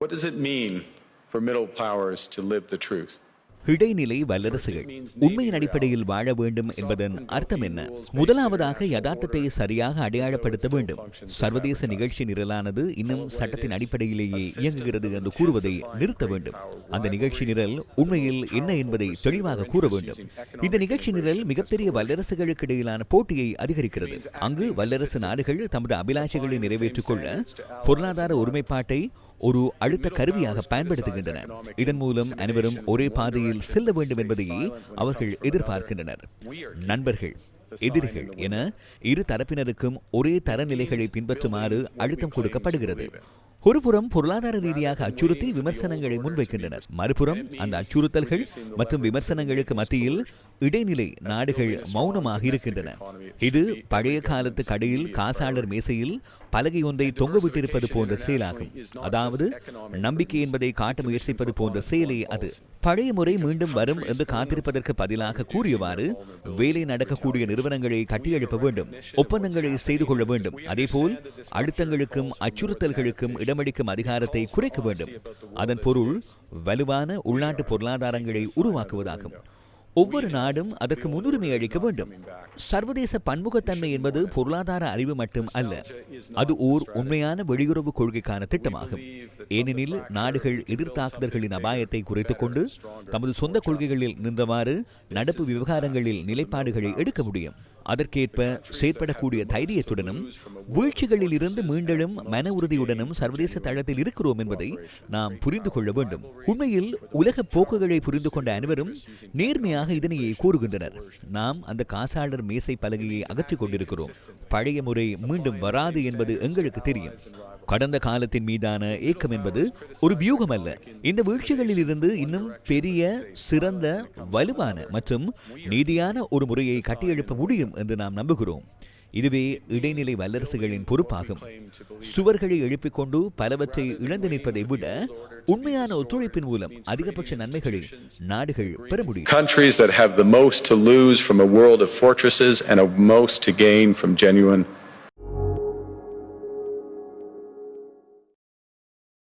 What does it mean for middle powers to live the truth? இடைநிலை வல்லரசுகள் உண்மையின் அடிப்படையில் வாழ வேண்டும் என்பதன் அர்த்தம் என்ன? முதலாவதாக யதார்த்தத்தை சரியாக அடையாளப்படுத்த வேண்டும். சர்வதேச நிகழ்ச்சி நிரலானது இன்னும் சட்டத்தின் அடிப்படையிலேயே இயங்குகிறது என்று கூறுவதை நிறுத்த வேண்டும். அந்த நிகழ்ச்சி நிரல் உண்மையில் என்ன என்பதை தெளிவாக கூற வேண்டும். இந்த நிகழ்ச்சி நிரல் மிகப்பெரிய வல்லரசுகளுக்கு இடையிலான போட்டியை அதிகரிக்கிறது. அங்கு வல்லரசு நாடுகள் தமது அபிலாஷைகளை நிறைவேற்றிக் கொள்ள பொருளாதார ஒருமைப்பாட்டை ஒரு அழுத்த கருவியாக பயன்படுத்துகின்றன. இதன் மூலம் அனைவரும் ஒரே பாதையில் செல்ல வேண்டும் என்பதையே அவர்கள் எதிர்பார்க்கின்றனர். நண்பர்கள், எதிரிகள் என இரு தரப்பினருக்கும் ஒரே தரநிலைகளை பின்பற்றுமாறு அழுத்தம் கொடுக்கப்படுகிறது. ஒருபுறம் பொருளாதார ரீதியாக அச்சுறுத்தி விமர்சனங்களை முன்வைக்கின்றனர். மறுபுறம் அந்த அச்சுறுத்தல்கள் மற்றும் விமர்சனங்களுக்கு மத்தியில் இடைநிலை நாடுகள் மௌனமாக இருக்கின்றன. இது பழைய காலத்து கடையில் காசாளர் மேசையில் பலகை ஒன்றை தொங்கவிட்டிருப்பது போன்ற செயலாகும். அதாவது நம்பிக்கை என்பதை காட்ட முயற்சிப்பது போன்ற செயலே அது. பழைய முறை மீண்டும் வரும் என்று காத்திருப்பதற்கு பதிலாக கூறியவாறு வேலை நடக்கக்கூடிய நிறுவனங்களை கட்டியெழுப்ப வேண்டும், ஒப்பந்தங்களை செய்து கொள்ள வேண்டும். அதேபோல் அழுத்தங்களுக்கும் அச்சுறுத்தல்களுக்கும் இடமளிக்கும் அதிகாரத்தை குறைக்க வேண்டும். அதன் பொருள் வலுவான உள்நாட்டு பொருளாதாரங்களை உருவாக்குவதாகும். ஒவ்வொரு நாடும் அதற்கு முன்னுரிமை அளிக்க வேண்டும். சர்வதேச பன்முகத்தன்மை என்பது பொருளாதார அறிவு மட்டும் அல்ல, அது ஓர் உண்மையான வெளியுறவு கொள்கைக்கான திட்டமாகும். ஏனெனில் நாடுகள் எதிர்த்தாக்குதல்களின் அபாயத்தை குறைத்துக் கொண்டு தமது சொந்த கொள்கைகளில் நின்றவாறு நடப்பு விவகாரங்களில் நிலைப்பாடுகளை எடுக்க முடியும். அதற்கேற்ப செயற்படக்கூடிய தைரியத்துடனும் வீழ்ச்சிகளில் இருந்து மீண்டெழும் மன உறுதியுடனும் சர்வதேச தளத்தில் இருக்கிறோம் என்பதை நாம் புரிந்து கொள்ள வேண்டும். உண்மையில் உலக போக்குகளை புரிந்து கொண்ட அனைவரும் நேர்மையாக இதனையே கூறுகின்றனர். நாம் அந்த காசாளர் மேசை பலகையை அகற்றிக் கொண்டிருக்கிறோம். பழைய முறை மீண்டும் வராது என்பது எங்களுக்கு தெரியும். கடந்த காலத்தின் மீதான ஏக்கம் என்பது ஒரு வியூகம் அல்ல. இந்த வீழ்ச்சிகளில் இருந்து இன்னும் பெரிய, சிறந்த, வலுவான மற்றும் நீதியான ஒரு முறையை கட்டியெழுப்ப முடியும் என்று நாம் நம்புகிறோம். இதுவே இடைநிலை வல்லரசுகளின் பொறுப்பாகும். சுவர்களை எழுப்பிக் கொண்டு பலவற்றை இழந்து நிற்பதை விட உண்மையான ஒத்துழைப்பின் மூலம் அதிகபட்ச நன்மைகளை நாடுகள் பெற முடியும். Countries that have the most to lose from a world of fortresses and a most to gain from genuine